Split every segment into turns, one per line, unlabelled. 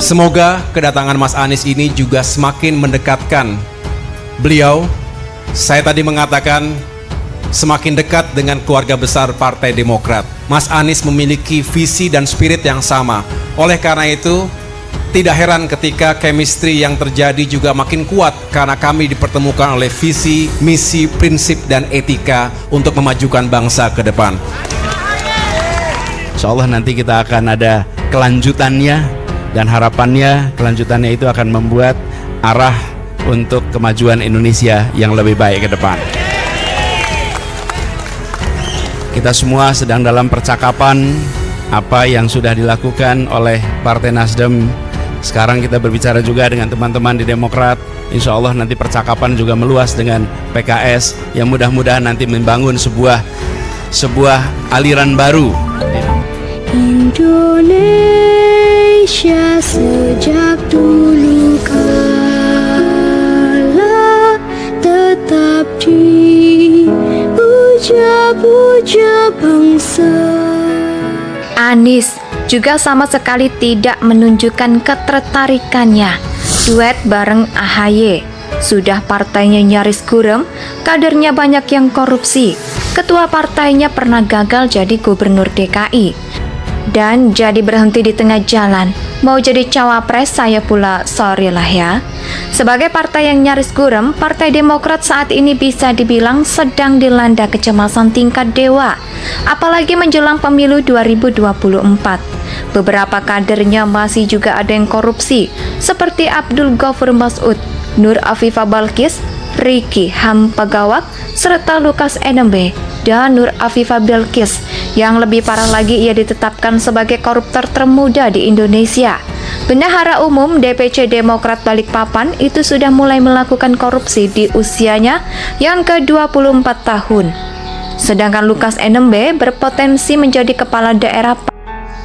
Semoga kedatangan Mas Anies ini juga semakin mendekatkan beliau. Saya tadi mengatakan semakin dekat dengan keluarga besar Partai Demokrat. Mas Anies memiliki visi dan spirit yang sama. Oleh karena itu, tidak heran ketika chemistry yang terjadi juga makin kuat karena kami dipertemukan oleh visi, misi, prinsip, dan etika untuk memajukan bangsa ke depan.
Insya Allah nanti kita akan ada kelanjutannya, dan harapannya kelanjutannya itu akan membuat arah untuk kemajuan Indonesia yang lebih baik ke depan. Kita semua sedang dalam percakapan apa yang sudah dilakukan oleh Partai Nasdem. Sekarang kita berbicara juga dengan teman-teman di Demokrat. Insya Allah nanti percakapan juga meluas dengan PKS yang mudah-mudahan nanti membangun sebuah aliran baru.
Indonesia sejak dulu kala tetap dipuja-puja bangsa.
Anies juga sama sekali tidak menunjukkan ketertarikannya duet bareng AHY. Sudah partainya nyaris gurem, kadernya banyak yang korupsi. Ketua partainya pernah gagal jadi gubernur DKI. Dan jadi berhenti di tengah jalan. Mau jadi cawapres saya pula sorry lah ya. Sebagai partai yang nyaris gurem, Partai Demokrat saat ini bisa dibilang sedang dilanda kecemasan tingkat dewa. Apalagi menjelang pemilu 2024. Beberapa kadernya masih juga ada yang korupsi, seperti Abdul Ghafur Mas'ud, Nur Afifah Balkis, Ricky Hampagawak, serta Lukas NMB dan Nur Afifah Balkis. Yang lebih parah lagi, ia ditetapkan sebagai koruptor termuda di Indonesia. Bendahara Umum DPC Demokrat Balikpapan itu sudah mulai melakukan korupsi di usianya yang ke-24 tahun. Sedangkan Lukas NMB berpotensi menjadi kepala daerah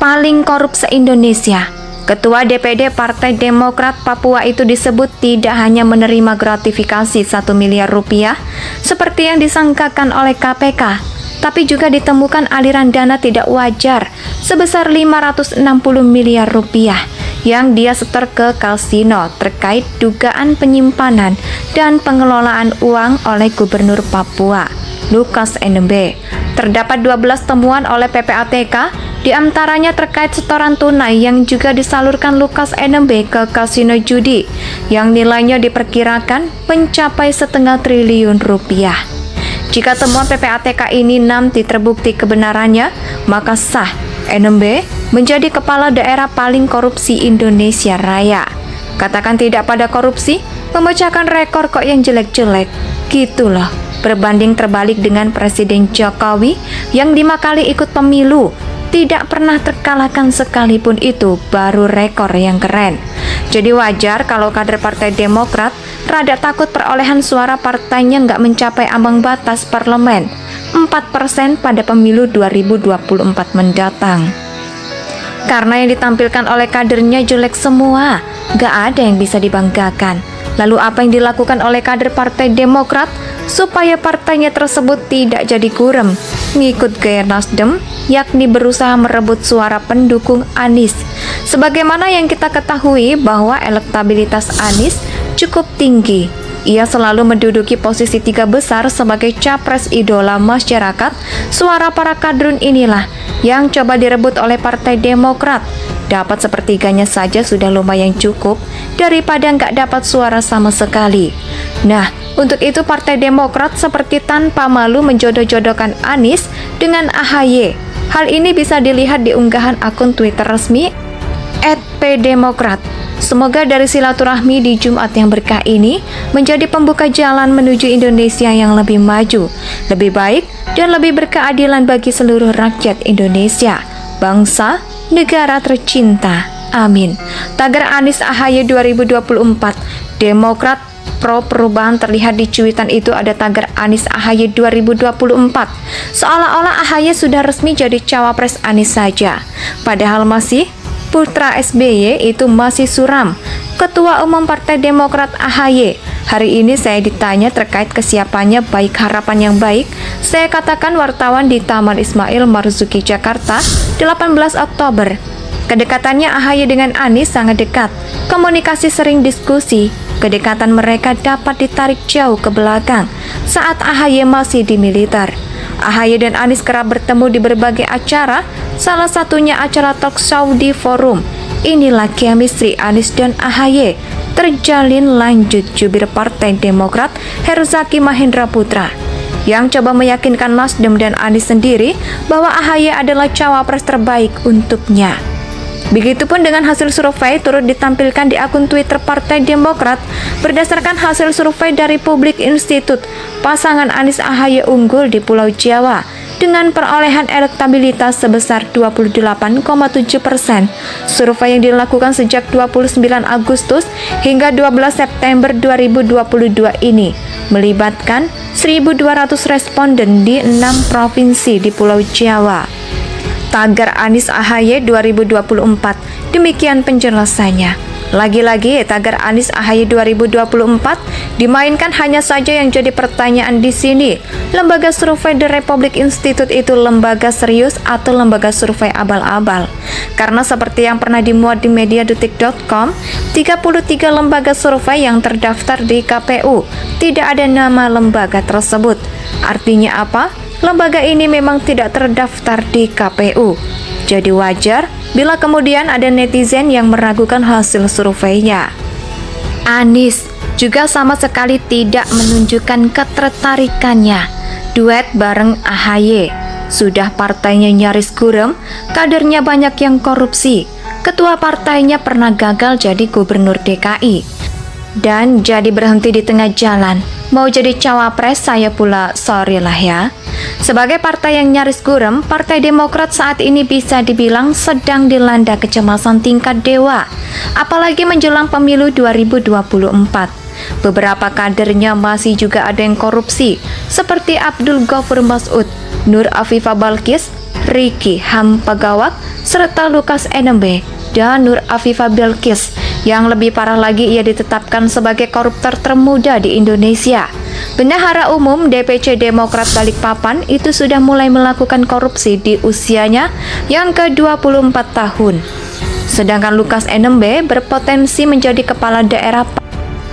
paling korup se-Indonesia. Ketua DPD Partai Demokrat Papua itu disebut tidak hanya menerima gratifikasi 1 miliar rupiah seperti yang disangkakan oleh KPK, tapi juga ditemukan aliran dana tidak wajar sebesar 560 miliar rupiah yang dia setor ke kasino terkait dugaan penyimpanan dan pengelolaan uang oleh Gubernur Papua, Lukas NMB. Terdapat 12 temuan oleh PPATK, diantaranya terkait setoran tunai yang juga disalurkan Lukas NMB ke kasino judi yang nilainya diperkirakan mencapai 0,5 triliun rupiah. Jika temuan PPATK ini nanti terbukti kebenarannya, maka sah NMB menjadi kepala daerah paling korupsi Indonesia Raya. Katakan tidak pada korupsi, memecahkan rekor kok yang jelek-jelek. Gitu loh, berbanding terbalik dengan Presiden Jokowi yang 5 kali ikut pemilu, tidak pernah terkalahkan sekalipun, itu baru rekor yang keren. Jadi wajar kalau kader Partai Demokrat rada takut perolehan suara partainya nggak mencapai ambang batas parlemen 4% pada pemilu 2024 mendatang. Karena yang ditampilkan oleh kadernya jelek semua, nggak ada yang bisa dibanggakan. Lalu apa yang dilakukan oleh kader Partai Demokrat supaya partainya tersebut tidak jadi gurem? Ngikut gaya Nasdem, yakni berusaha merebut suara pendukung Anies. Sebagaimana yang kita ketahui bahwa elektabilitas Anies cukup tinggi. Ia selalu menduduki posisi 3 besar sebagai capres idola masyarakat. Suara para kadrun inilah yang coba direbut oleh Partai Demokrat. Dapat sepertiganya saja sudah lumayan cukup daripada nggak dapat suara sama sekali. Nah, untuk itu Partai Demokrat seperti tanpa malu menjodoh-jodohkan Anies dengan AHY. Hal ini bisa dilihat di unggahan akun Twitter resmi @pdemokrat. Semoga dari silaturahmi di Jumat yang berkah ini menjadi pembuka jalan menuju Indonesia yang lebih maju, lebih baik, dan lebih berkeadilan bagi seluruh rakyat Indonesia, bangsa, negara tercinta. Amin. Tagar Anies AHY 2024, Demokrat Pro Perubahan terlihat di cuitan itu ada tagar Anies AHY 2024. Seolah-olah AHY sudah resmi jadi cawapres Anies saja. Padahal masih putra SBY itu masih suram. Ketua Umum Partai Demokrat AHY. Hari ini saya ditanya terkait kesiapannya Baik Harapan yang Baik. Saya katakan wartawan di Taman Ismail Marzuki Jakarta 18 Oktober. Kedekatannya AHY dengan Anies sangat dekat. Komunikasi sering diskusi. Kedekatan mereka dapat ditarik jauh ke belakang saat AHY masih di militer. AHY dan Anies kerap bertemu di berbagai acara, salah satunya acara talk show di Forum. Inilah chemistry Anies dan AHY terjalin lanjut jubir Partai Demokrat Herzaki Mahendra Putra yang coba meyakinkan Nasdem dan Anies sendiri bahwa AHY adalah cawapres terbaik untuknya. Begitupun dengan hasil survei turut ditampilkan di akun Twitter Partai Demokrat. Berdasarkan hasil survei dari Publik Institute, pasangan Anies AHY unggul di Pulau Jawa dengan perolehan elektabilitas sebesar 28,7%. Survei yang dilakukan sejak 29 Agustus hingga 12 September 2022 ini melibatkan 1.200 responden di 6 provinsi di Pulau Jawa. Tagar Anies AHY 2024, demikian penjelasannya. Lagi-lagi tagar Anies AHY 2024 dimainkan, hanya saja yang jadi pertanyaan di sini, lembaga survei The Republic Institute itu lembaga serius atau lembaga survei abal-abal? Karena seperti yang pernah dimuat di mediadetik.com, 33 lembaga survei yang terdaftar di KPU, tidak ada nama lembaga tersebut. Artinya apa? Lembaga ini memang tidak terdaftar di KPU. Jadi wajar bila kemudian ada netizen yang meragukan hasil surveinya. Anies juga sama sekali tidak menunjukkan ketertarikannya duet bareng AHY. Sudah partainya nyaris gurem, kadernya banyak yang korupsi. Ketua partainya pernah gagal jadi gubernur DKI dan jadi berhenti di tengah jalan. Mau jadi cawapres saya pula sorry lah ya. Sebagai partai yang nyaris gurem, Partai Demokrat saat ini bisa dibilang sedang dilanda kecemasan tingkat dewa, apalagi menjelang pemilu 2024. Beberapa kadernya masih juga ada yang korupsi, seperti Abdul Ghafur Mas'ud, Nur Afifah Balkis, Ricky Hampagawak, serta Lukas NMB dan Nur Afifah Balkis. Yang lebih parah lagi, ia ditetapkan sebagai koruptor termuda di Indonesia. Bendahara Umum DPC Demokrat Balikpapan itu sudah mulai melakukan korupsi di usianya yang ke-24 tahun. Sedangkan Lukas NMB berpotensi menjadi kepala daerah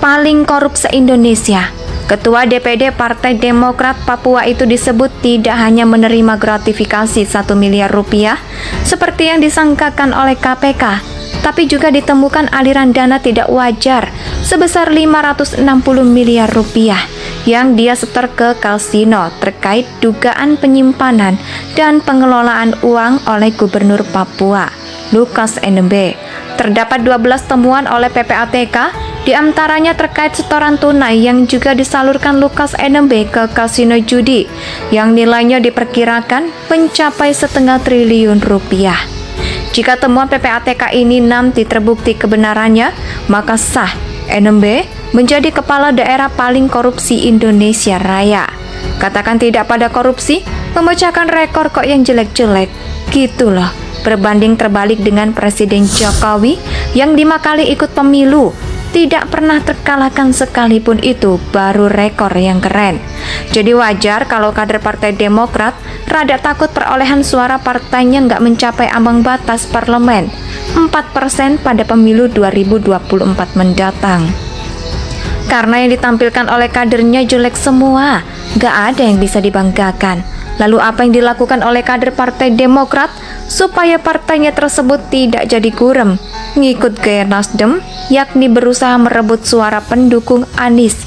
paling korup se-Indonesia. Ketua DPD Partai Demokrat Papua itu disebut tidak hanya menerima gratifikasi 1 miliar rupiah seperti yang disangkakan oleh KPK, tapi juga ditemukan aliran dana tidak wajar sebesar 560 miliar rupiah yang dia setor ke kasino terkait dugaan penyimpanan dan pengelolaan uang oleh Gubernur Papua, Lukas NMB. Terdapat 12 temuan oleh PPATK, diantaranya terkait setoran tunai yang juga disalurkan Lukas NMB ke kasino judi yang nilainya diperkirakan mencapai 0,5 triliun rupiah. Jika temuan PPATK ini nanti terbukti kebenarannya, maka sah NMB menjadi kepala daerah paling korupsi Indonesia Raya. Katakan tidak pada korupsi, memecahkan rekor kok yang jelek-jelek. Gitu loh, berbanding terbalik dengan Presiden Jokowi yang 5 kali ikut pemilu, tidak pernah terkalahkan sekalipun, itu baru rekor yang keren. Jadi wajar kalau kader Partai Demokrat rada takut perolehan suara partainya nggak mencapai ambang batas parlemen 4% pada pemilu 2024 mendatang. Karena yang ditampilkan oleh kadernya jelek semua, nggak ada yang bisa dibanggakan. Lalu apa yang dilakukan oleh kader Partai Demokrat supaya partainya tersebut tidak jadi gurem? Ngikut gaya Nasdem, yakni berusaha merebut suara pendukung Anies.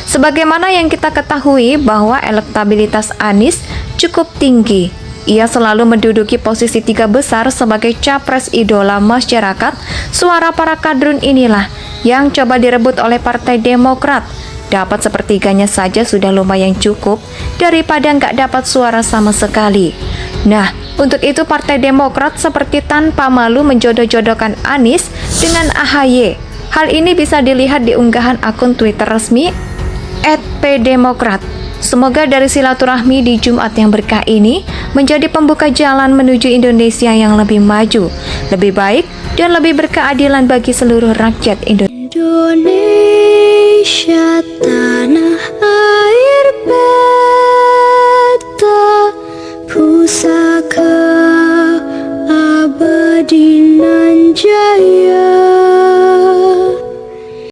Sebagaimana yang kita ketahui bahwa elektabilitas Anies cukup tinggi. Ia selalu menduduki posisi 3 besar sebagai capres idola masyarakat. Suara para kadrun inilah yang coba direbut oleh Partai Demokrat. Dapat sepertiganya saja sudah lumayan cukup daripada nggak dapat suara sama sekali. Nah, untuk itu Partai Demokrat seperti tanpa malu menjodoh-jodohkan Anies dengan AHY. Hal ini bisa dilihat di unggahan akun Twitter resmi @pdemokrat. Semoga dari silaturahmi di Jumat yang berkah ini menjadi pembuka jalan menuju Indonesia yang lebih maju, lebih baik, dan lebih berkeadilan bagi seluruh rakyat Indonesia.
Indonesia tanah air beta pusaka abadi. Dinanjaya.